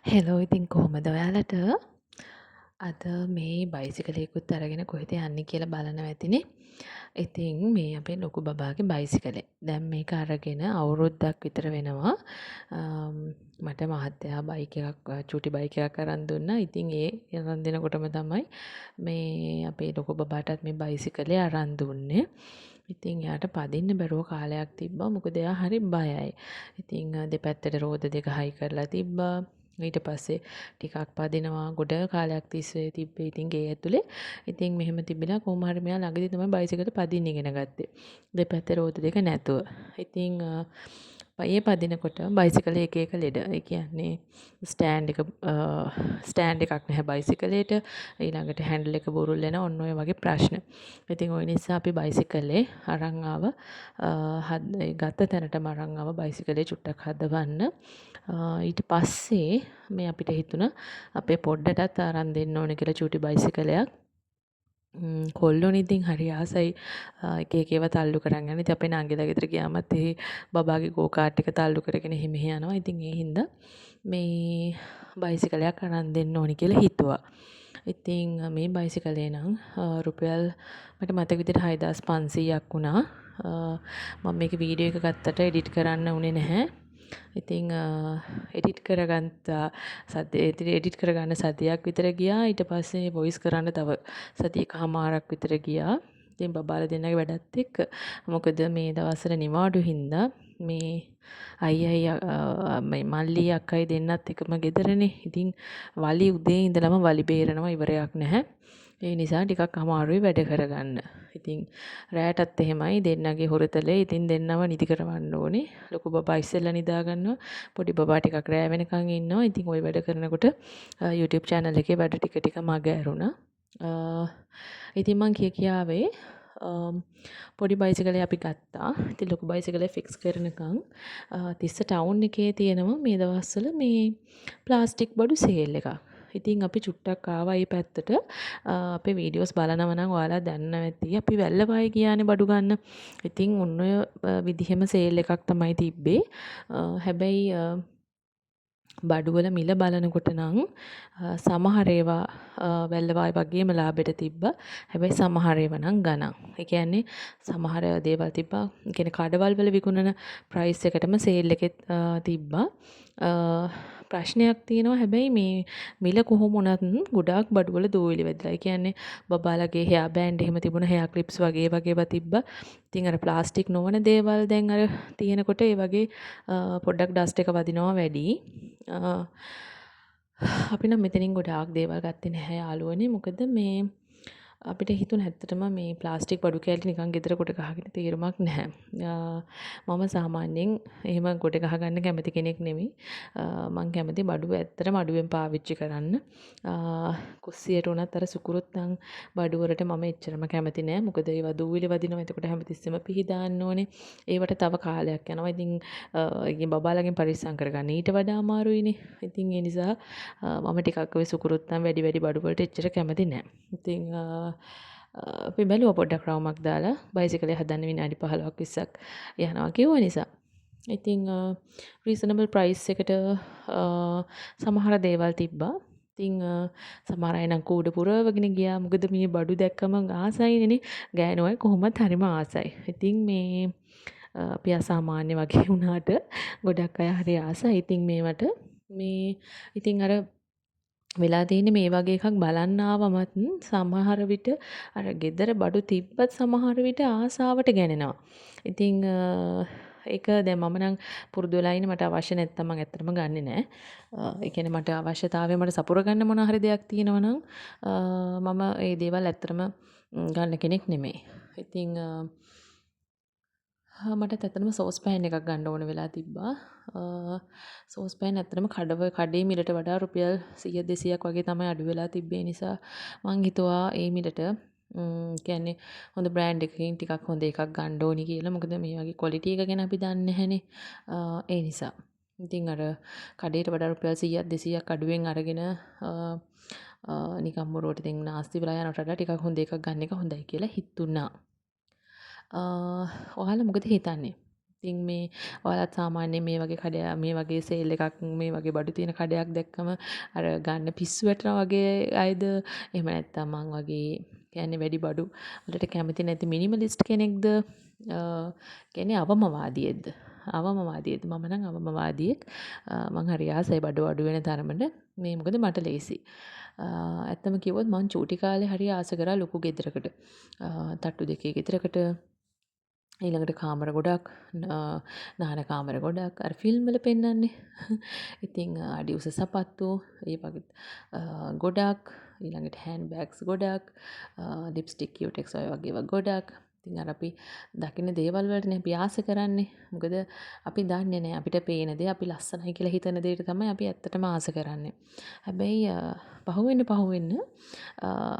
Hello ඉතින් කොහොමද ඔයාලට අද මේ බයිසිකලයකුත් අරගෙන කොහෙද යන්නේ කියලා බලනවා ඇතිනේ. ඉතින් මේ අපේ ලොකු බබාගේ බයිසිකලේ. දැන් මේක අරගෙන අවුරුද්දක් විතර වෙනවා. මට මහත්තයා බයික් එකක් චූටි බයික් එකක් අරන් දුන්නා. ඉතින් ඒ අරන් දෙනකොටම තමයි මේ අපේ ලොකු බබාටත් මේ බයිසිකලේ අරන් දුන්නේ. ඉතින් එයාට පදින්න බැරුව කාලයක් තිබ්බා. මොකද එයා හරි බයයි. ඉතින් දෙපැත්තට රෝද දෙක හයි කරලා තිබ්බා. ඊට පස්සේ ටිකක් පදිනවා ගොඩ කාලයක් තිස්සේ තිබ්බේ ඉතින් ගේ ඇතුලේ. ඉතින් මෙහෙම තිබිලා කොහොම හරි මෙයා ළඟදී තමයි බයිසිකලෙ පදින්න ඉගෙන ගත්තේ. දෙපැත්තේ රෝද දෙක නැතුව. ඉතින් පයේ පදිනකොට බයිසිකලේ එක එක ලෙඩ. ඒ කියන්නේ ස්ටෑන්ඩ් එකක් නැහැ බයිසිකලේට. ඊළඟට හැන්ඩල් එක බුරුල් වෙනවා. ඔන්න ඔය වගේ ප්‍රශ්න. ඉතින් ওই නිසා අපි බයිසිකලේ අරන් ගත්ත තැනටම අරන් බයිසිකලේ චුට්ටක් හදවන්න. ඊට පස්සේ මේ අපිට හිතුණා අපේ පොඩ්ඩටත් අරන් දෙන්න ඕනේ කියලා චූටි බයිසිකලයක්. කොල්ලෝනේ ඉතින් හරි ආසයි එක එක ඒවා තල්ලු කරන් යන. ඉතින් අපේ නංගිලා ගෙදර ගියාමත් ඒ බබාගේ ගෝ කාට් එක තල්ලු කරගෙන එහෙ මෙහෙ යනවා. ඉතින් ඒ හින්දා මේ බයිසිකලයක් අරන් දෙන්න ඕනි කියලා හිතුවා. ඉතින් මේ බයිසිකලේ නම් රුපියල් මට මතක විදිහට 6500ක් වුණා. මම මේක වීඩියෝ එක ගත්තට එඩිට් කරන්න උනේ නැහැ. ඉතින් එඩිට් කරගන්න සතියක් විතර ගියා. ඊට පස්සේ වොයිස් කරන්න තව සතියකමාරක් විතර ගියා. ඉතින් බබාලා දෙන්නගේ වැඩත් එක්ක මොකද මේ දවස්වල නිවාඩු හින්දා මේ අයියයි මේ මල්ලි අක්කයි දෙන්නත් එකම ගෙදරනේ. ඉතින් වලි උදේ ඉඳලම වලි බේරනවා ඉවරයක් නැහැ. ඒ නිසා ටිකක් අමාරුයි වැඩ කරගන්න. ඉතින් රෑටත් එහෙමයි දෙන්නගේ හොරතලේ. ඉතින් දෙන්නව නිදි කරවන්න ඕනේ. ලොකු බබා ඉස්සෙල්ලා නිදා ගන්නවා. පොඩි බබා ටිකක් රෑ වෙනකන් ඉන්නවා. ඉතින් ওই වැඩ කරනකොට YouTube channel එකේ වැඩ ටික මග ඇරුණා. ඉතින් මං කියාවේ පොඩි බයිසිකලේ අපි ගත්තා. ඉතින් ලොකු බයිසිකලේ ෆික්ස් කරනකම් තිස්ස ටවුන් එකේ තියෙනවා මේ දවස්වල මේ ප්ලාස්ටික් බඩු සේල් එකක්. ඉතින් අපි චුට්ටක් ආවා මේ පැත්තට. අපේ වීඩියෝස් බලනවා නම් ඔයාලා දන්නවා ඇති. අපි වැල්ලවායි ගියානේ බඩු ගන්න. ඉතින් ඔන්න ඔය විදිහෙම සේල් එකක් තමයි තිබ්බේ. හැබැයි බඩුවල මිල බලනකොට නම් සමහර ඒවා වැල්ලවායි වගේම ලාභෙට තිබ්බා. හැබැයි සමහර ඒවා නම් ගණන්. ඒ කියන්නේ සමහර දේවල් තිබ්බා. ඒ කියන්නේ කඩවල් වල විකුණන ප්‍රයිස් එකටම සේල් එකෙත් තිබ්බා. ප්‍රශ්නයක් තියෙනවා හැබැයි මේ මිල කොහොම වුණත් ගොඩාක් බඩුවල දෝවිලි වැදිලා. ඒ කියන්නේ බබාලගේ හෙයා බෑන්ඩ් එහෙම තිබුණ හෙයා ක්ලිප්ස් වගේ ඒවා තිබ්බා. ඉතින් අර ප්ලාස්ටික් නොවන දේවල් දැන් අර තියෙනකොට ඒ වගේ පොඩ්ඩක් ඩස්ට් එක වදිනවා වැඩි. අපි නම් මෙතනින් ගොඩාක් දේවල් ගත්තේ නැහැ යාළුවනේ. මොකද මේ අපිට හිතුණ ඇත්තටම මේ ප්ලාස්ටික් බඩු කෑලි නිකන් ගෙදර කොට ගහගෙන තේරුමක් නැහැ. මම සාමාන්‍යයෙන් එහෙම කොට ගහගන්න කැමති කෙනෙක් නෙමෙයි. මං කැමති බඩුව ඇත්තටම අඩුවෙන් පාවිච්චි කරන්න. කුස්සියට උනත් අර සුකුරුත්තන් බඩු වලට මම එච්චරම කැමති නෑ. මොකද ඒවා දූවිලි වදිනවා. එතකොට හැමතිස්සෙම පිහි දාන්න ඕනේ. ඒවට තව කාලයක් යනවා. ඉතින් බබාලගෙන් පරිස්සම් කරගන්න ඊට වඩා අමාරුයිනේ. ඉතින් ඒ නිසා මම ටිකක් ඔය සුකුරුත්තන් වැඩි බඩු වලට එච්චර කැමති නෑ. ඉතින් අපි බැලුවා පොඩ්ඩක් රවුමක් දාලා බයිසිකලේ හදන්න විනාඩි 15ක් 20ක් යනවා කිව්ව නිසා. ඉතින් රීසනබල් ප්‍රයිස් එකට සමහර දේවල් තිබ්බා. ඉතින් සමහර අය නම් කූඩ පුරවගෙන ගියා. මොකද මේ බඩු දැක්කම ආසයිනේ. ගෑනු අය කොහොමත් හරිම ආසයි. ඉතින් මේ අපි අසාමාන්‍ය වගේ වුණාට ගොඩක් අය හරි ආසයි. ඉතින් මේවට මේ ඉතින් අර වෙලා තියෙන්නේ මේ වගේ එකක් බලන්න ආවමත් සමහර විට අර gedara බඩු තිබ්බත් සමහර විට ආසාවට ගෑනෙනවා. ඉතින් ඒක දැන් මම නම් පුරුදු වෙලා ඉන්නේ මට අවශ්‍ය නැත්නම් මම ඇත්තටම ගන්නෙ නෑ. ඒ කියන්නේ මට අවශ්‍යතාවය මට සපුර ගන්න මොන හරි දෙයක් තියෙනවා නම් මම ඒ දේවල් ඇත්තටම ගන්න කෙනෙක් නෙමෙයි. ඉතින් මට ඇත්තටම සෝස් පෑන් එකක් ගන්න ඕන වෙලා තිබ්බා. සෝස් පෑන් ඇත්තටම කඩේ මිලට වඩා රුපියල් 100 200ක් වගේ තමයි අඩු වෙලා තිබ්බේ නිසා මං හිතුවා ඒ මිලට කියන්නේ හොඳ බ්‍රෑන්ඩ් එකකින් ටිකක් හොඳ එකක් ගන්න ඕනි කියලා. මොකද මේ වගේ ක්වොලිටි එක ගැන අපි දන්නේ නැහනේ. ඒ නිසා. ඉතින් අර කඩේට වඩා රුපියල් 100ක් 200ක් අඩුවෙන් අරගෙන නිකම් මොරුවට ඉතින් නාස්ති වෙලා යනට වඩා ටිකක් හොඳ එකක් ගන්න එක හොඳයි කියලා හිතුණා. ඔයාලා මොකද හිතන්නේ? ඉතින් මේ ඔයාලත් සාමාන්‍යයෙන් මේ වගේ කඩයක් මේ වගේ සේල් එකක් මේ වගේ බඩු තියෙන කඩයක් දැක්කම අර ගන්න පිස්සු වැටෙනා වගේ අයද එහෙම නැත්නම් මං වගේ කියන්නේ වැඩි බඩු වලට කැමති නැති මිනිමලිස්ට් කෙනෙක්ද කියන්නේ අවමවාදියෙක්ද අවමවාදියෙක්ද මම නම් අවමවාදියෙක් මං හරි ආසයි බඩු අඩු වෙන තරමට මේ මොකද මට ලේසි ඇත්තම කිව්වොත් මං චූටි කාලේ හරි ආස කරා ලොකු ගෙදරකට තට්ටු දෙකේ ගෙදරකට ඊළඟට කාමර ගොඩක් නාන කාමර ගොඩක් අර ෆිල්ම් වල පෙන්නන්නේ. ඉතින් අඩි උස සපත්තු ඒ වගේ ගොඩක් ඊළඟට හෑන්ඩ් බෑග්ස් ගොඩක් ලිප්ස්ටික් කියුටෙක්ස් ඔය වගේ ඒවා ගොඩක්. ඉතින් අර අපි දකින්න දේවල් වලටනේ අපි ආස කරන්නේ. මොකද අපි දන්නේ නැහැ අපිට පේන දේ අපි ලස්සනයි කියලා හිතන දේට තමයි අපි ඇත්තටම ආස කරන්නේ. හැබැයි පහුවෙන්න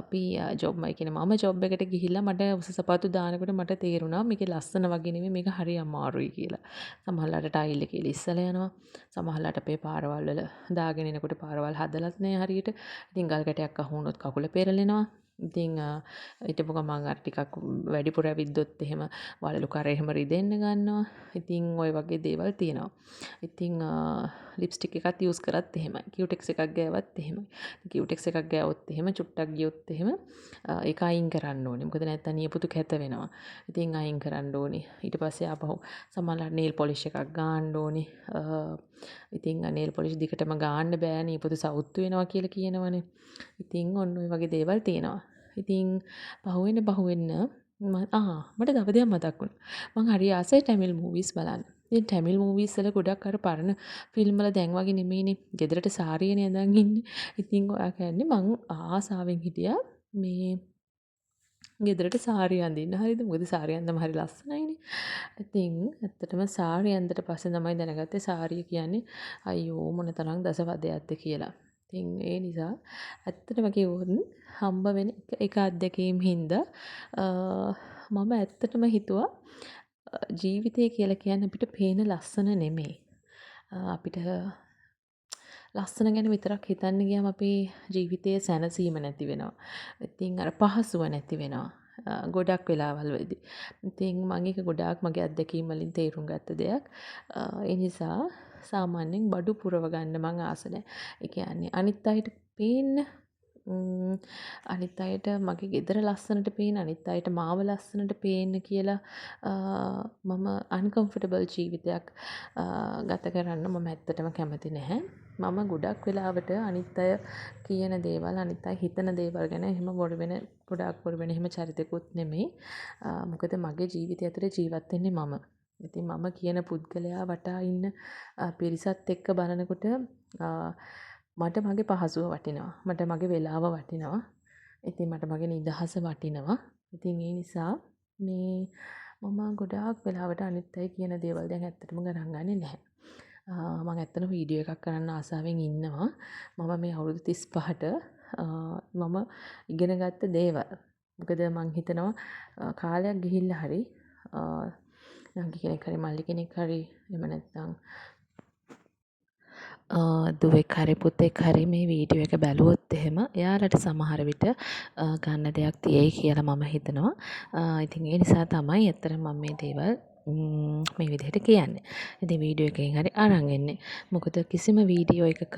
අපි ජොබ් මම ජොබ් එකට ගිහිල්ලා මට උස සපත්තු දානකොට මට තේරුණා මේකේ ලස්සන වගේ නෙමෙයි මේක හරි අමාරුයි කියලා. සමහරලාට ටයිල් එකේ ලිස්සලා යනවා. සමහරලාට අපේ පාරවල් වල දාගෙන එනකොට පාරවල් හදලත් නැහැ හරියට. ඉතින් ගල් කැටයක් අහු වුණොත් කකුල පෙරලෙනවා. ඉතින් හිටපු ගමන් අර ටිකක් වැඩිපුර ඇවිද්දොත් එහෙම වලලු කර එහෙම රිදෙන්න ගන්නවා. ඉතින් ওই වගේ දේවල් තියෙනවා. ඉතින් ලිප්ස්ටික් එකක් යූස් කරත් එහෙමයි. කියුටෙක්ස් එකක් ගෑවත් එහෙමයි. කියුටෙක්ස් එකක් ගෑවොත් එහෙම චුට්ටක් ගියොත් එහෙම ඒක අයින් කරන්න ඕනේ. මොකද නැත්තම් නියපොතු කැත වෙනවා. ඉතින් අයින් කරන්න ඕනේ. ඊට පස්සේ ආපහු සමහරවිට නේල් පොලිෂ් එකක් ගාන්න ඕනේ. ඉතින් නේල් පොලිෂ් දිගටම ගාන්න බෑ නියපොතු සවුත්තු වෙනවා කියලා කියනවනේ. ඉතින් ඔන්න ඔය වගේ දේවල් තියෙනවා. ඉතින් පහුවෙන්න මට තව දෙයක් මතක් වුණා. මං හරි ආසයි ටැමිල් මූවිස් බලන්න. ඉතින් ටැමිල් මූවිස් වල ගොඩක් අර පරණ ෆිල්ම් වල දැන් වගේ නෙමෙයිනේ. ගෙදරට සාරියනේ ඇඳන් ඉන්නේ. ඉතින් ඔයා කියන්නේ මං ආසාවෙන් හිටියා මේ ගෙදරට සාරිය අඳින්න. හරිද? මොකද සාරිය අඳින්නම හරි ලස්සනයිනේ. ඉතින් ඇත්තටම සාරිය අඳින්නට පස්සේ තමයි දැනගත්තේ සාරිය කියන්නේ අයියෝ මොන තරම් දසවදයක්ද කියලා. ඉතින් ඒ නිසා ඇත්තටම කිව්වොත් හම්බ වෙන එක අත්දැකීම් හින්දා මම ඇත්තටම හිතුවා ජීවිතය කියලා කියන්නේ අපිට පේන ලස්සන නෙමෙයි. අපිට ලස්සන ගැන විතරක් හිතන්න ගියාම අපේ ජීවිතයේ සැනසීම නැති වෙනවා. ඉතින් අර පහසුව නැති වෙනවා. ගොඩක් වෙලාවල් වලදී. ඉතින් මම ඒක ගොඩාක් මගේ අත්දැකීම් වලින් තේරුම් ගත්ත දෙයක්. ඒ නිසා සාමාන්‍යයෙන් බඩු පුරව ගන්න මං ආස නැහැ. ඒ කියන්නේ අනිත් අයට පේන්න අනිත් අයට මගේ ගෙදර ලස්සනට පේන අනිත් අයට මාව ලස්සනට පේන්න කියලා මම අන්කම්ෆර්ටබල් ජීවිතයක් ගත කරන්න මම ඇත්තටම කැමති නැහැ. මම ගොඩක් වෙලාවට අනිත් අය කියන දේවල් අනිත් අය හිතන දේවල් ගැන එහෙම ගොඩාක් බොරු වෙන එහෙම චරිතකුත් නෙමෙයි. මොකද මගේ ජීවිතය ඇතුලේ ජීවත් වෙන්නේ මම. ඉතින් මම කියන පුද්ගලයා වටා ඉන්න පිරිසත් එක්ක බලනකොට මට මගේ පහසුව වටිනවා. මට මගේ වෙලාව වටිනවා. ඉතින් මට මගේ නිදහස වටිනවා. ඉතින් ඒ නිසා මේ මම ගොඩාක් වෙලාවට අනිත් අය කියන දේවල් දැන් ඇත්තටම ගණන් ගන්නේ නැහැ. මම ඇත්තටම වීඩියෝ එකක් කරන්න ආසාවෙන් ඉන්නවා. මම මේ අවුරුදු 35ට මම ඉගෙන ගත්ත දේවල්. මොකද මං හිතනවා කාලයක් ගිහිල්ලා හරි නංගි කෙනෙක් හරි මල්ලි කෙනෙක් හරි එහෙම නැත්නම් දුවෙක් හරි පුතෙක් හරි මේ වීඩියෝ එක බැලුවොත් එහෙම එයාලට සමහර විට ගන්න දෙයක් තියෙයි කියලා මම හිතනවා. ඉතින් ඒ නිසා තමයි ඇත්තටම මම මේ දේවල් මේ විදිහට කියන්නේ. ඉතින් වීඩියෝ එකෙන් හරි අරන් එන්නේ. මොකද කිසිම වීඩියෝ එකක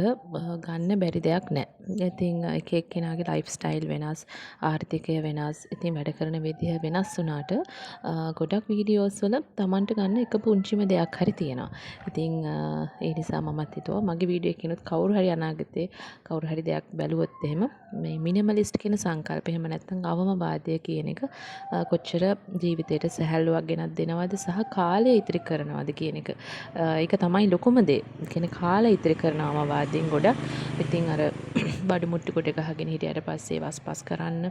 ගන්න බැරි දෙයක් නැහැ. ඉතින් එක එක්කෙනාගේ ලයිෆ් ස්ටයිල් වෙනස්, ආර්ථිකය වෙනස්, ඉතින් වැඩ කරන විදිහ වෙනස් වුණාට ගොඩක් වීඩියෝස් වල Tamanට ගන්න එක පුංචිම දෙයක් හරි තියෙනවා. ඉතින් ඒ නිසා මමත් හිතුවා මගේ වීඩියෝ එකකිනුත් කවුරු හරි අනාගතේ කවුරු හරි දෙයක් බැලුවොත් එහෙම මේ මිනිමලිස්ට් කියන සංකල්ප එහෙම නැත්නම් අවමවාදය කියන එක කොච්චර ජීවිතේට සැහැල්ලුවක් ගෙනත් දෙනවද සහ කාලය ඉතිරි කරනවද කියන එක. ඒක තමයි ලොකුම දේ. කියන්නේ කාලය ඉතිරි කරනවම වාදයෙන් ගොඩක්. ඉතින් අර බඩු මුට්ටු කොට ගහගෙන හිටියට පස්සේ වස්පස් කරන්න,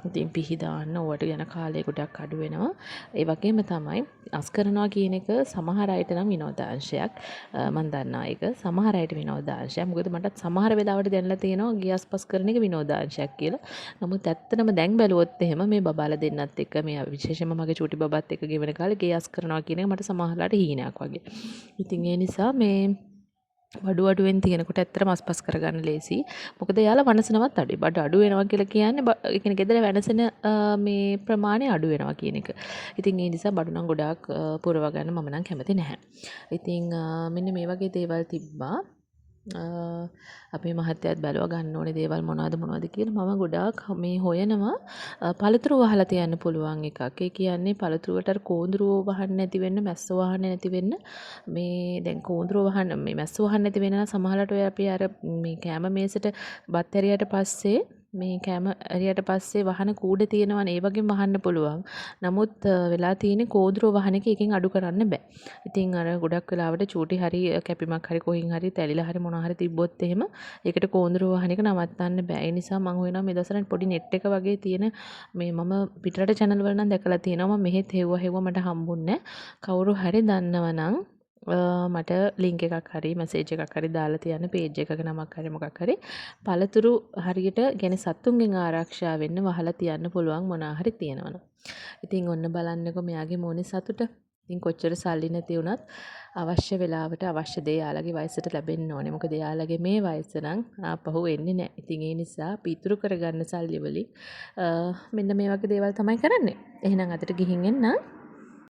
ඉතින් පිහි දාන්න ඕවට යන කාලය ගොඩක් අඩු වෙනවා. ඒ වගේම තමයි අස් කරනවා කියන එක සමහර අයට නම් විනෝදාංශයක්. මම දන්නා ඒක. සමහර අයට විනෝදාංශයක්. මොකද මටත් සමහර වෙලාවට දැනලා තියෙනවා ගියස්පස් කරන එක විනෝදාංශයක් කියලා. නමුත් ඇත්තටම දැන් බැලුවොත් එහෙම මේ බබාලා දෙන්නත් එක්ක මේ විශේෂයෙන්ම මගේ චූටි බබාත් එක්ක ගෙවන කාලේ ගියස් කරනවා කියන එක මට සමහරලාට හීනයක් වගේ. ඉතින් ඒ නිසා මේ බඩු අඩුවෙන් තියෙනකොට ඇත්තටම අස්පස් කරගන්න ලේසි. මොකද එයාලා වනසනවත් අඩුයි. බඩු අඩු වෙනවා කියලා කියන්නේ ඒ කියන්නේ ගෙදර වෙනසන මේ ප්‍රමාණය අඩු වෙනවා කියන එක. ඉතින් ඒ නිසා බඩු නම් ගොඩාක් පුරව ගන්න මම නම් කැමති නැහැ. ඉතින් මෙන්න මේ වගේ දේවල් තිබ්බා. අපේ මහත්තයාත් බැලුවා ගන්න ඕනේ දේවල් මොනවද කියලා. මම ගොඩාක් මේ හොයනවා පළතුරු වහලා තියන්න පුළුවන් එකක්. ඒ කියන්නේ පළතුරුවට අර කෝඳුරුව වහන්න නැති වෙන්න, මැස්සෝ වහන්න නැති වෙන්න මේ දැන් කෝඳුරුව වහන්න මේ මැස්සෝ වහන්න නැති වෙන නම් සමහරවිට ඔය අපි අර මේ කැම මේසට බත් ඇරියට පස්සේ මේ කැම ඇරියට පස්සේ වහන කූඩ තියෙනවනේ ඒ වගේම වහන්න පුළුවන්. නමුත් වෙලා තියෙන්නේ කෝඳුරුව වහන එක එකෙන් අඩු කරන්න බෑ. ඉතින් අර ගොඩක් වෙලාවට චූටි හරි කැපිමක් හරි කොහින් හරි තැලිලා හරි මොනවා හරි තිබ්බොත් එහෙම ඒකට කෝඳුරුව වහන එක නවත්තන්න බෑ. ඒ නිසා මම හොයනවා මේ දවස්වල පොඩි නෙට් එක වගේ තියෙන මේ මම පිටරට channel වල නම් දැකලා තියෙනවා. මම මෙහෙත් හෙව්වා මට හම්බුන්නේ නැහැ. කවුරු හරි දන්නවනම් මට ලින්ක් එකක් හරි මැසේජ් එකක් හරි දාලා තියන්න පේජ් එකක නමක් හරි මොකක් හරි පළතුරු හරියට කියන්නේ සත්තුන්ගෙන් ආරක්ෂා වෙන්න වහලා තියන්න පුළුවන් මොනවා හරි තියෙනවනේ. ඉතින් ඔන්න බලන්නකෝ මෙයාගේ මොනේ සතුට. ඉතින් කොච්චර සල්ලි නැති වුණත් අවශ්‍ය වෙලාවට අවශ්‍ය දේ යාළගේ වයසට ලැබෙන්න ඕනේ. මොකද යාළගේ මේ වයස නම් ආපහු එන්නේ නැහැ. ඉතින් ඒ නිසා පිටුරු කරගන්න සල්ලි වලින් මෙන්න මේ වගේ දේවල් තමයි කරන්නේ. එහෙනම් අදට ගිහින් එන්න.